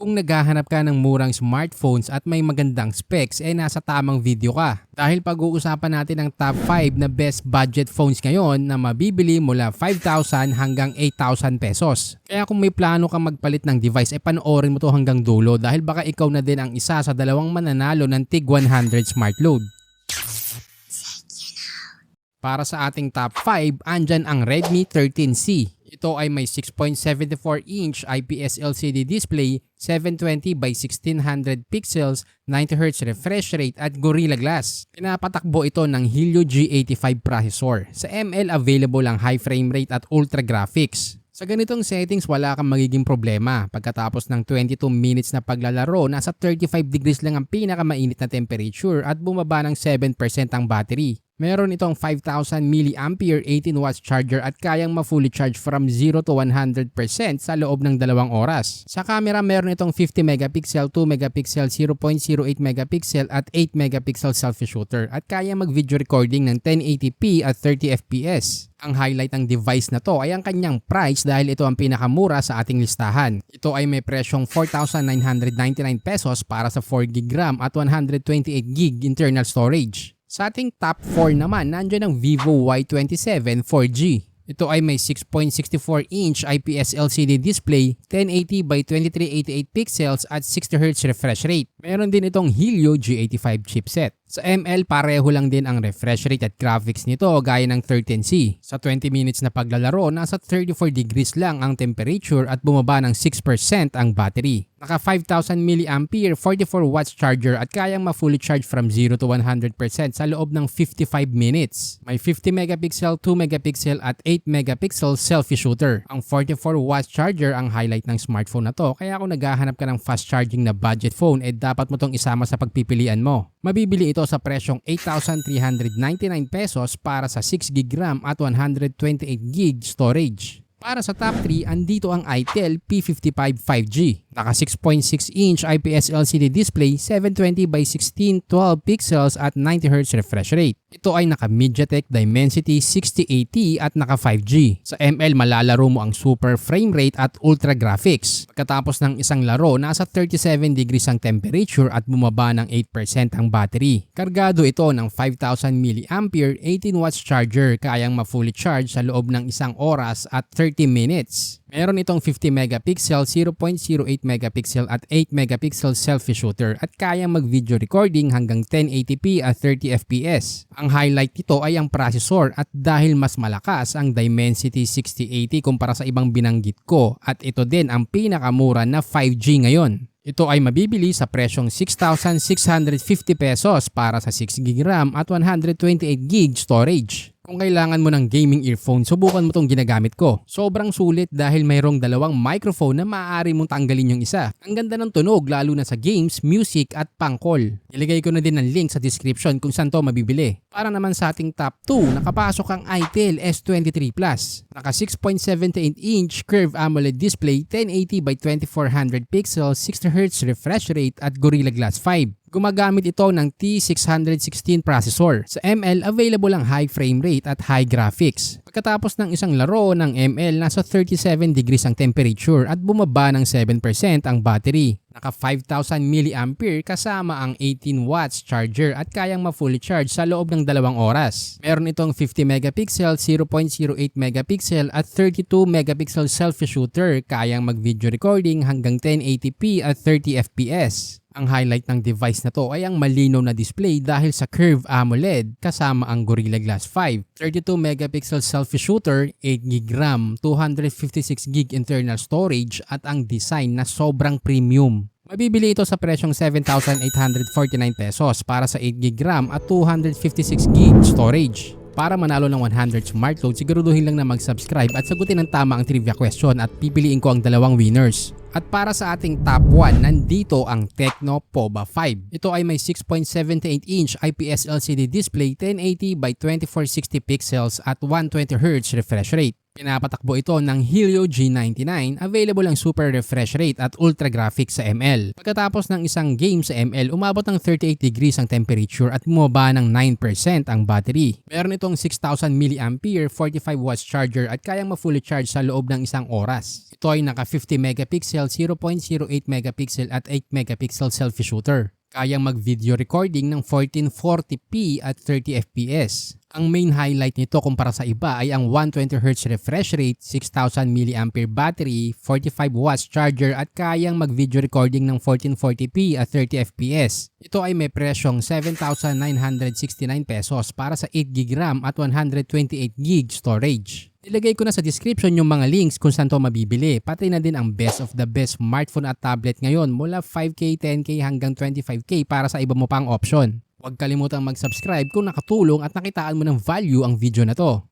Kung naghahanap ka ng murang smartphones at may magandang specs, nasa tamang video ka. Dahil pag-uusapan natin ang top 5 na best budget phones ngayon na mabibili mula 5,000 hanggang 8,000 pesos. Kaya kung may plano kang magpalit ng device, panoorin mo to hanggang dulo dahil baka ikaw na din ang isa sa dalawang mananalo ng Tig 100 Smart Load. Para sa ating top 5, andyan ang Redmi 13C. Ito ay may 6.74-inch IPS LCD display, 720 by 1600 pixels, 90Hz refresh rate at Gorilla Glass. Pinapatakbo ito ng Helio G85 processor. Sa ML available ang high frame rate at ultra graphics. Sa ganitong settings wala kang magiging problema. Pagkatapos ng 22 minutes na paglalaro, nasa 35 degrees lang ang pinakamainit na temperature at bumaba ng 7% ang battery. Meron itong 5,000 mAh 18 watts charger at kayang ma-fully charge from 0 to 100% sa loob ng 2 oras. Sa camera meron itong 50 megapixel, 2 megapixel, 0.08 megapixel at 8 megapixel selfie shooter at kaya mag-video recording ng 1080p at 30 fps. Ang highlight ng device na to ay ang kanyang price dahil ito ang pinakamura sa ating listahan. Ito ay may presyong 4,999 pesos para sa 4GB RAM at 128GB internal storage. Sa ating top 4 naman, nandiyan ang Vivo Y27 4G. Ito ay may 6.64-inch IPS LCD display, 1080 by 2388 pixels at 60Hz refresh rate. Meron din itong Helio G85 chipset. Sa ML, pareho lang din ang refresh rate at graphics nito gaya ng 13C. Sa 20 minutes na paglalaro, nasa 34 degrees lang ang temperature at bumaba ng 6% ang battery. Naka 5,000 mAh 44 watts charger at kayang ma-fully charge from 0 to 100% sa loob ng 55 minutes. May 50 megapixel, 2 megapixel at 8 megapixel selfie shooter. Ang 44 watts charger ang highlight ng smartphone na to, kaya kung naghahanap ka ng fast charging na budget phone, dapat mo tong isama sa pagpipilian mo. Mabibili ito sa presyong 8,399 pesos para sa 6GB RAM at 128GB storage. Para sa top 3, andito ang Itel P55 5G. Naka 6.6-inch IPS LCD display, 720 by 1612 pixels at 90Hz refresh rate. Ito ay naka MediaTek Dimensity 6080 at naka 5G. Sa ML malalaro mo ang super frame rate at ultra graphics. Pagkatapos ng isang laro, nasa 37 degrees ang temperature at bumaba ng 8% ang battery. Kargado ito ng 5,000 mAh 18 watts charger, kayang ma-fully charge sa loob ng isang oras at 30 minutes. Meron itong 50 megapixel, 0.08 megapixel at 8 megapixel selfie shooter at kayang mag-video recording hanggang 1080p at 30 fps. Ang highlight nito ay ang processor at dahil mas malakas ang Dimensity 6080 kumpara sa ibang binanggit ko at ito din ang pinakamura na 5G ngayon. Ito ay mabibili sa presyong 6,650 pesos para sa 6GB RAM at 128GB storage. Kung kailangan mo ng gaming earphone, subukan mo itong ginagamit ko. Sobrang sulit dahil mayroong dalawang microphone na maaari mong tanggalin yung isa. Ang ganda ng tunog lalo na sa games, music at pang-call. Ilagay ko na din ang link sa description kung saan to mabibili. Para naman sa ating top 2, nakapasok ang Itel S23 Plus. Naka 6.78-inch curved AMOLED display, 1080 by 2400 pixels, 60Hz refresh rate at Gorilla Glass 5. Gumagamit ito ng T616 processor. Sa ML, available ang high frame rate at high graphics. Pagkatapos ng isang laro ng ML, nasa 37 degrees ang temperature at bumaba ng 7% ang battery. Naka 5,000 mAh kasama ang 18 watts charger at kayang ma-fully charge sa loob ng 2 oras. Meron itong 50 megapixel, 0.08 megapixel at 32 megapixel selfie shooter, kayang mag-video recording hanggang 1080p at 30 fps. Ang highlight ng device na to ay ang malinaw na display dahil sa curved AMOLED kasama ang Gorilla Glass 5, 32 megapixel selfie shooter, 8GB RAM, 256GB internal storage at ang design na sobrang premium. Mabibili ito sa presyong 7,849 pesos para sa 8GB RAM at 256GB storage. Para manalo ng 100 smart load, siguraduhin lang na mag-subscribe at sagutin ng tama ang trivia question at pipiliin ko ang dalawang winners. At para sa ating top 1, nandito ang Tecno POVA 5. Ito ay may 6.78-inch IPS LCD display, 1080 by 2460 pixels at 120Hz refresh rate. Pinapatakbo ito ng Helio G99, available ang super refresh rate at ultra graphics sa ML. Pagkatapos ng isang game sa ML, umabot ng 38 degrees ang temperature at bumaba ng 9% ang battery. Meron itong 6,000 mAh 45 watts charger at kayang ma-fully charge sa loob ng isang oras. Ito ay naka 50 megapixel, 0.08 megapixel at 8 megapixel selfie shooter. Kayang mag-video recording ng 1440p at 30 fps. Ang main highlight nito kumpara sa iba ay ang 120Hz refresh rate, 6,000 mAh battery, 45 watts charger at kayang mag-video recording ng 1440p at 30 fps. Ito ay may presyong 7,969 pesos para sa 8GB RAM at 128GB storage. Ilagay ko na sa description yung mga links kung saan to mabibili. Pati na din ang best of the best smartphone at tablet ngayon mula 5K, 10K hanggang 25K para sa iba mo pang option. Huwag kalimutang mag-subscribe kung nakatulong at nakitaan mo ng value ang video na to.